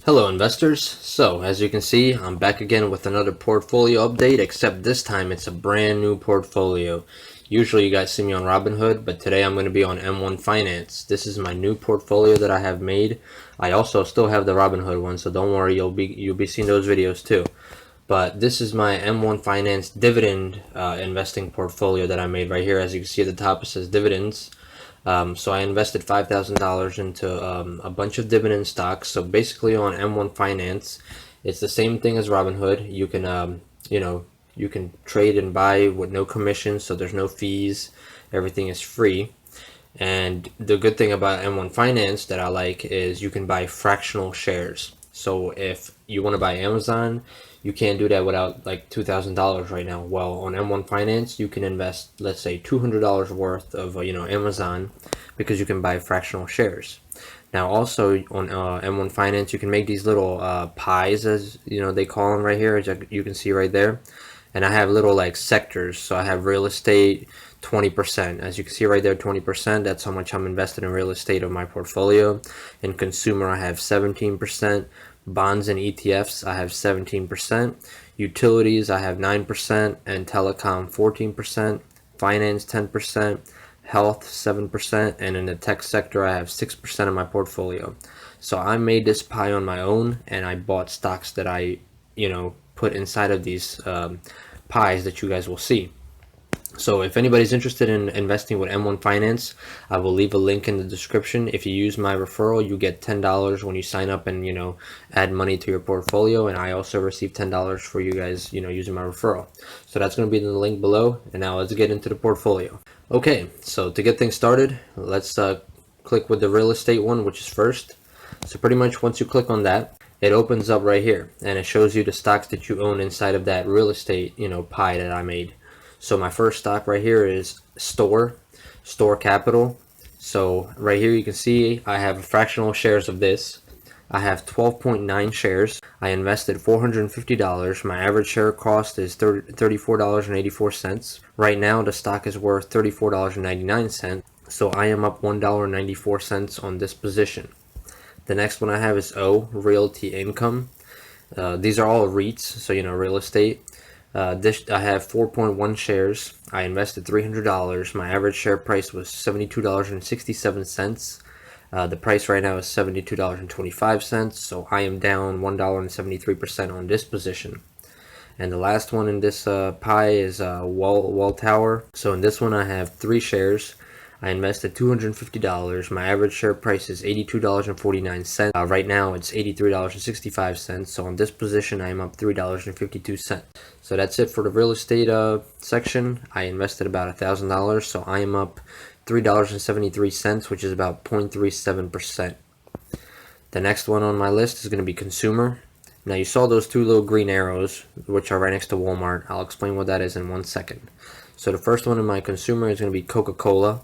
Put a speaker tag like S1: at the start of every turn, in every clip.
S1: Hello investors. So as you can see, I'm back again with another portfolio update, except this time it's a brand new portfolio. Usually you guys see me on Robinhood, but today I'm going to be on M1 Finance. This is my new portfolio that I have made. I also still have the Robinhood one, so don't worry, you'll be seeing those videos too. But this is my M1 Finance dividend investing portfolio that I made right here. As you can see at the top, it says dividends. So I invested $5,000 into a bunch of dividend stocks. So basically on M1 Finance, it's the same thing as Robinhood. You can, you can trade and buy with no commission, so there's no fees. Everything is free. And the good thing about M1 Finance that I like is you can buy fractional shares. So if you want to buy Amazon, you can't do that without like $2,000 right now. Well, on M1 Finance, you can invest, let's say, $200 worth of Amazon, because you can buy fractional shares. Now, also on M1 Finance, you can make these little pies, as they call them right here, as you can see right there. And I have little like sectors. So I have real estate, 20%. As you can see right there, 20%. That's how much I'm invested in real estate of my portfolio. In consumer, I have 17%. Bonds and ETFs, I have 17%. Utilities, I have 9%. And telecom, 14%. Finance, 10%. Health, 7%. And in the tech sector, I have 6% of my portfolio. So I made this pie on my own, and I bought stocks that I, put inside of these pies that you guys will see. So if anybody's interested in investing with M1 Finance, I will leave a link in the description. If you use my referral, you get $10 when you sign up and add money to your portfolio, and I also receive $10 for you guys using my referral. So that's going to be in the link below. And now let's get into the portfolio. Okay, so to get things started, let's click with the real estate one, which is first. So pretty much once you click on that, it opens up right here and it shows you the stocks that you own inside of that real estate pie that I made. So my first stock right here is Store Capital. So right here you can see I have fractional shares of this. I have 12.9 shares. I invested $450. My average share cost is $34.84. Right now the stock is worth $34.99. So I am up $1.94 on this position. The next one I have is O, Realty Income. These are all REITs, so real estate. I have 4.1 shares. I invested $300. My average share price was $72.67. The price right now is $72.25, so I am down $1.73% on this position. And the last one in this pie is Welltower. So in this one I have 3 shares. I invested $250. My average share price is $82.49. Right now it's $83.65. So on this position I am up $3.52. So that's it for the real estate section. I invested about $1,000. So I am up $3.73, which is about 0.37%. The next one on my list is going to be consumer. Now you saw those 2 little green arrows, which are right next to Walmart. I'll explain what that is in 1 second. So the first one in my consumer is going to be Coca-Cola.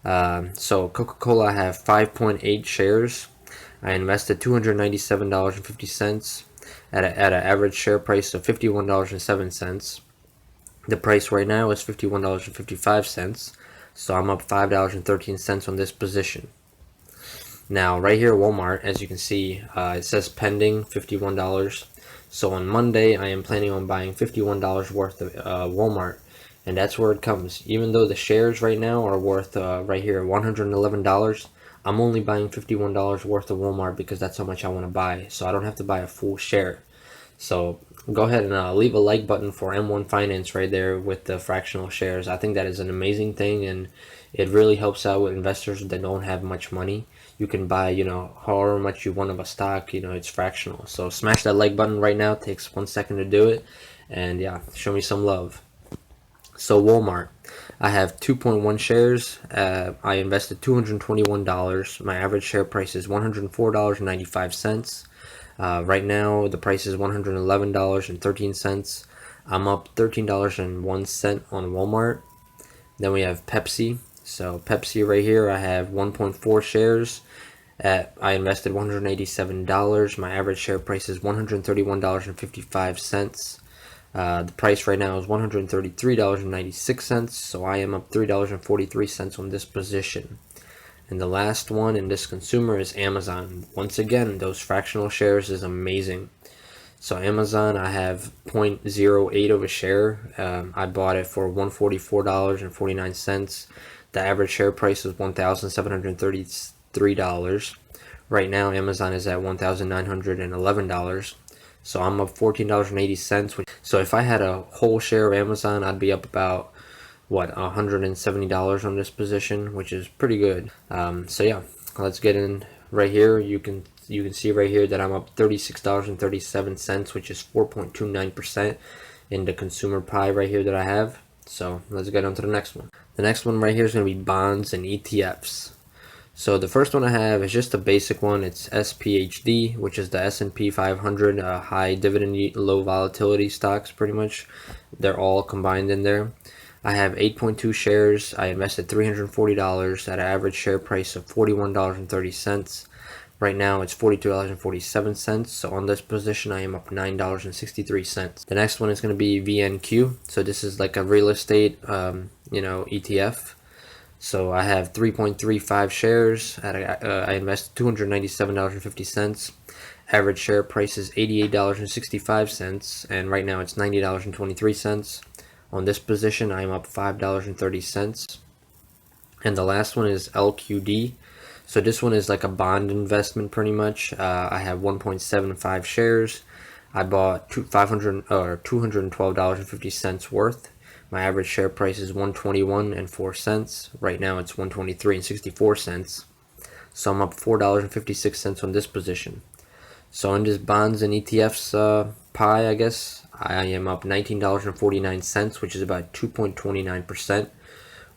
S1: So Coca-Cola, I have 5.8 shares. I invested $297.50 at an average share price of $51.07. The price right now is $51.55, so I'm up $5.13 on this position. Now right here, Walmart, as you can see, it says pending $51. So on Monday, I am planning on buying $51 worth of Walmart. And that's where it comes. Even though the shares right now are worth right here $111, I'm only buying $51 worth of Walmart because that's how much I want to buy. So I don't have to buy a full share. So go ahead and leave a like button for M1 Finance right there with the fractional shares. I think that is an amazing thing, and it really helps out with investors that don't have much money. You can buy, however much you want of a stock, it's fractional. So smash that like button right now. It takes 1 second to do it. And yeah, show me some love. So Walmart, I have 2.1 shares. I invested $221. My average share price is $104.95. Right now, the price is $111.13. I'm up $13.01 on Walmart. Then we have Pepsi. So Pepsi right here, I have 1.4 shares. I invested $187. My average share price is $131.55. The price right now is $133.96, so I am up $3.43 on this position. And the last one in this consumer is Amazon. Once again, those fractional shares is amazing. So Amazon, I have 0.08 of a share. I bought it for $144.49. The average share price is $1,733. Right now, Amazon is at $1,911. So I'm up $14.80. So if I had a whole share of Amazon, I'd be up about $170 on this position, which is pretty good. So yeah, let's get in right here. You can see right here that I'm up $36.37, which is 4.29% in the consumer pie right here that I have. So let's get on to the next one. The next one right here is going to be bonds and ETFs. So the first one I have is just a basic one. It's SPHD, which is the S&P 500 high dividend, low volatility stocks. Pretty much, they're all combined in there. I have 8.2 shares. I invested $340 at an average share price of $41.30. Right now it's $42.47. So on this position, I am up $9.63. The next one is going to be VNQ. So this is like a real estate, ETF. So I have 3.35 shares. I invested $297.50. Average share price is $88.65, and right now it's $90.23. On this position, I'm up $5.30. And the last one is LQD. So this one is like a bond investment pretty much. I have 1.75 shares. I bought $212.50 worth. My average share price is $121.04. Right now it's $123.64. So I'm up $4.56 on this position. So in this bonds and ETFs pie, I guess, I am up $19.49, which is about 2.29%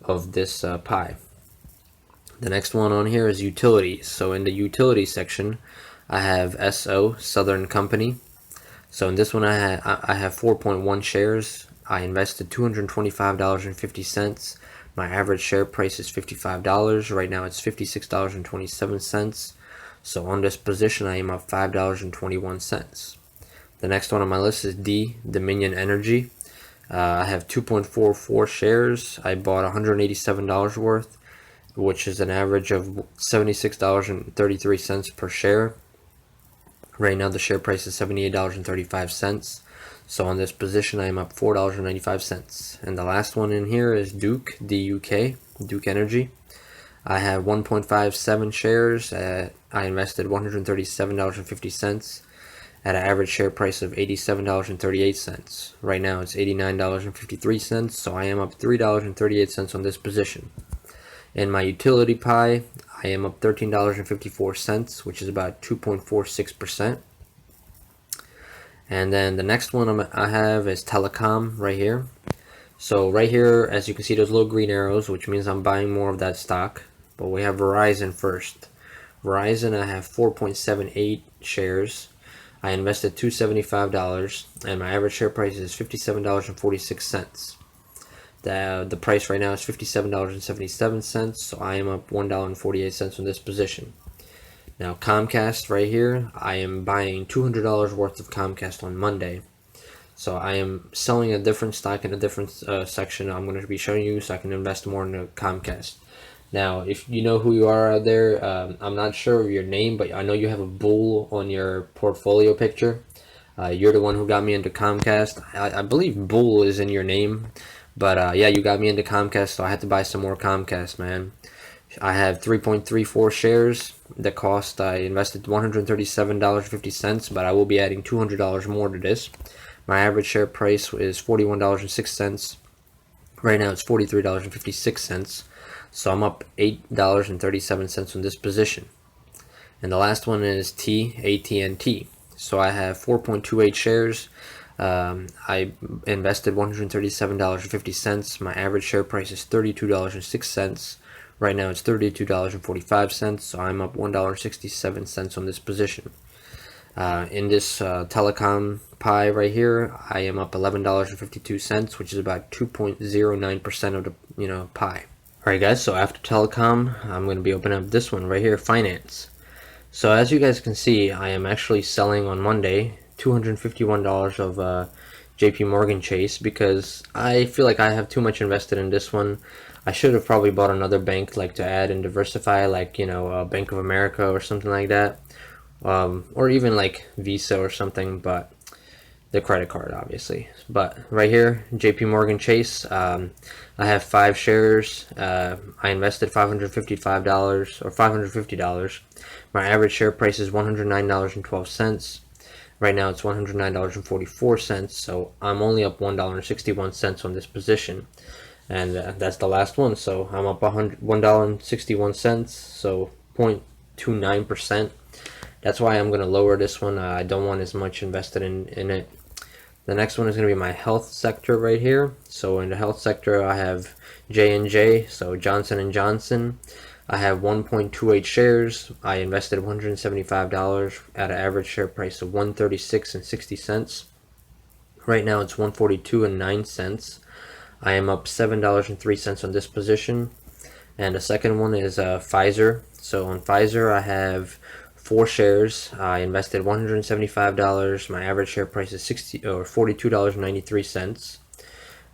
S1: of this pie. The next one on here is utilities. So in the utility section, I have SO, Southern Company. So in this one, I have 4.1 shares. I invested $225.50. My average share price is $55. Right now it's $56.27. So on this position, I am up $5.21. The next one on my list is D, Dominion Energy. I have 2.44 shares. I bought $187 worth, which is an average of $76.33 per share. Right now the share price is $78.35. So on this position, I am up $4.95. And the last one in here is Duke, DUK, Duke Energy. I have 1.57 shares. I invested $137.50 at an average share price of $87.38. Right now it's $89.53. So I am up $3.38 on this position. In my utility pie, I am up $13.54, which is about 2.46%. And then the next one I have is Telecom right here. So right here, as you can see, those little green arrows, which means I'm buying more of that stock. But we have Verizon first. Verizon, I have 4.78 shares. I invested $275, and my average share price is $57.46. The price right now is $57.77, so I am up $1.48 on this position. Now Comcast right here, I am buying $200 worth of Comcast on Monday. So I am selling a different stock in a different section I'm going to be showing you so I can invest more in the Comcast. Now, if you know who you are out there, I'm not sure of your name, but I know you have a bull on your portfolio picture. You're the one who got me into Comcast. I believe bull is in your name, but yeah, you got me into Comcast, so I had to buy some more Comcast, man. I have 3.34 shares. The cost, I invested $137.50, but I will be adding $200 more to this. My average share price is $41.06. Right now it's $43.56. So I'm up $8.37 on this position. And the last one is AT&T. So I have 4.28 shares. I invested $137.50. My average share price is $32.06. Right now it's $32.45. So I'm up $1.67 on this position. In this telecom pie right here, I am up $11.52, which is about 2.09% of the pie. Alright guys, so after Telecom, I'm going to be opening up this one right here, Finance. So as you guys can see, I am actually selling on Monday $251 of JP Morgan Chase because I feel like I have too much invested in this one. I should have probably bought another bank like to add and diversify, like Bank of America or something like that, or even like Visa or something. But the credit card, obviously. But right here, JP Morgan Chase, I have 5 shares. I invested $555 or $550. My average share price is $109.12. Right now it's $109.44, so I'm only up $1.61 on this position. And that's the last one, so I'm up $1.61, so 0.29%. That's why I'm going to lower this one. I don't want as much invested in it. The next one is going to be my health sector right here. So in the health sector, I have J&J, so Johnson & Johnson. I have 1.28 shares. I invested $175 at an average share price of $136.60. Right now it's $142.09. I am up $7.03 on this position. And the second one is Pfizer. So on Pfizer, I have 4 shares. I invested $175. My average share price is $42.93.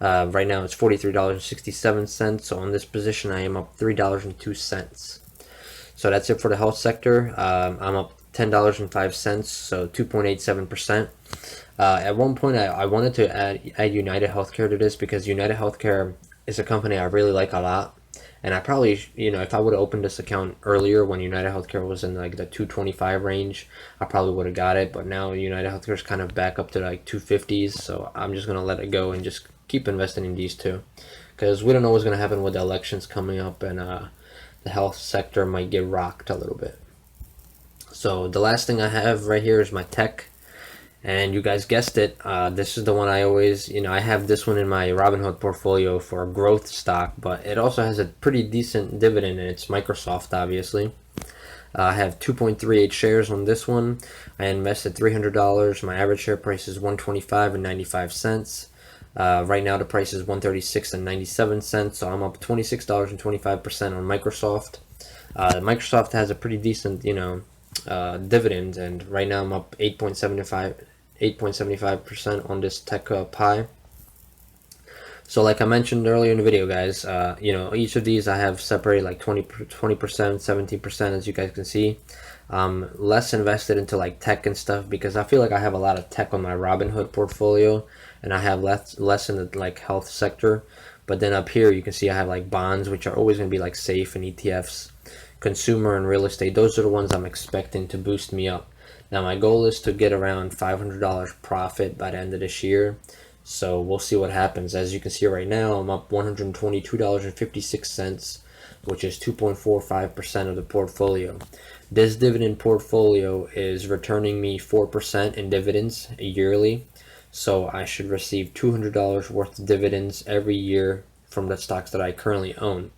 S1: Right now it's $43.67. So on this position, I am up $3.02. So that's it for the health sector. I'm up $10.05, so 2.87%. At one point, I wanted to add United Healthcare to this because United Healthcare is a company I really like a lot. And I probably, if I would have opened this account earlier when United Healthcare was in like the 225 range, I probably would have got it. But now United Healthcare is kind of back up to like 250s, so I'm just gonna let it go and just keep investing in these two, because we don't know what's gonna happen with the elections coming up, and the health sector might get rocked a little bit. So the last thing I have right here is my tech. And you guys guessed it, this is the one I always, I have this one in my Robinhood portfolio for a growth stock, but it also has a pretty decent dividend, and it's Microsoft, obviously. I have 2.38 shares on this one. I invested $300. My average share price is $125.95. Right now the price is $136.97, so I'm up $26.25% on Microsoft. Microsoft has a pretty decent, dividend, and right now I'm up 8.75% on this tech pie. So like I mentioned earlier in the video, guys, each of these I have separated like 20%, 17%, as you guys can see. Less invested into like tech and stuff because I feel like I have a lot of tech on my Robinhood portfolio, and I have less in the like health sector. But then up here you can see I have like bonds, which are always going to be like safe, and ETFs. Consumer and real estate, those are the ones I'm expecting to boost me up. Now my goal is to get around $500 profit by the end of this year, so we'll see what happens. As you can see right now, I'm up $122.56, which is 2.45% of the portfolio. This dividend portfolio is returning me 4% in dividends yearly, so I should receive $200 worth of dividends every year from the stocks that I currently own.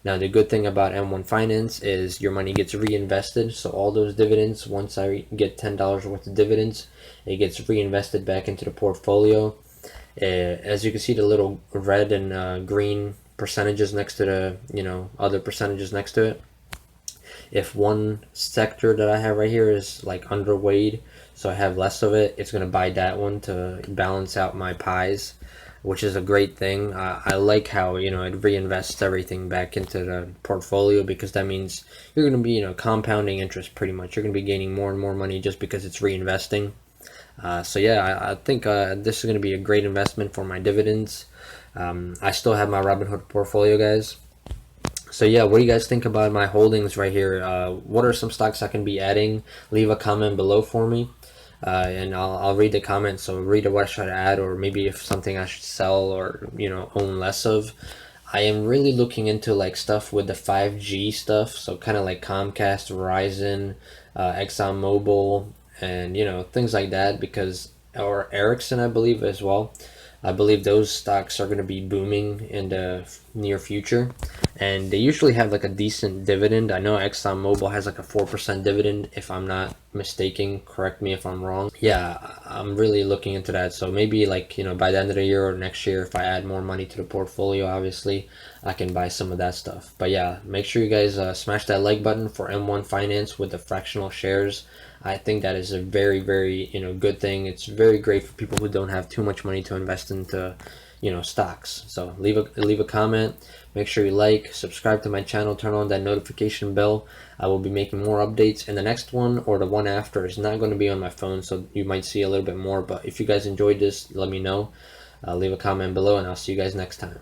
S1: Now the good thing about M1 Finance is your money gets reinvested, so all those dividends, once I get $10 worth of dividends, it gets reinvested back into the portfolio. As you can see, the little red and green percentages next to the other percentages next to it. If one sector that I have right here is like underweight, so I have less of it, it's going to buy that one to balance out my pies, which is a great thing. I like how it reinvests everything back into the portfolio, because that means you're going to be compounding interest pretty much. You're going to be gaining more and more money just because it's reinvesting. So yeah, I think this is going to be a great investment for my dividends. I still have my Robinhood portfolio, guys. So yeah, what do you guys think about my holdings right here? What are some stocks I can be adding? Leave a comment below for me. And I'll read the comments, so read what I should add, or maybe if something I should sell or own less of. I am really looking into like stuff with the 5G stuff, so kind of like Comcast, Verizon, ExxonMobil, and things like that, because, or Ericsson, I believe, as well. I believe those stocks are going to be booming in the near future, and they usually have like a decent dividend. I know ExxonMobil has like a 4% dividend, if I'm not mistaken. Correct me if I'm wrong. Yeah, I'm really looking into that. So maybe like by the end of the year or next year, if I add more money to the portfolio, obviously I can buy some of that stuff. But yeah, make sure you guys smash that like button for M1 Finance with the fractional shares. I think that is a very, very good thing. It's very great for people who don't have too much money to invest into stocks. So leave a comment. Make sure you like, subscribe to my channel, turn on that notification bell. I will be making more updates, and the next one or the one after is not going to be on my phone, so you might see a little bit more. But if you guys enjoyed this, let me know. Leave a comment below, and I'll see you guys next time.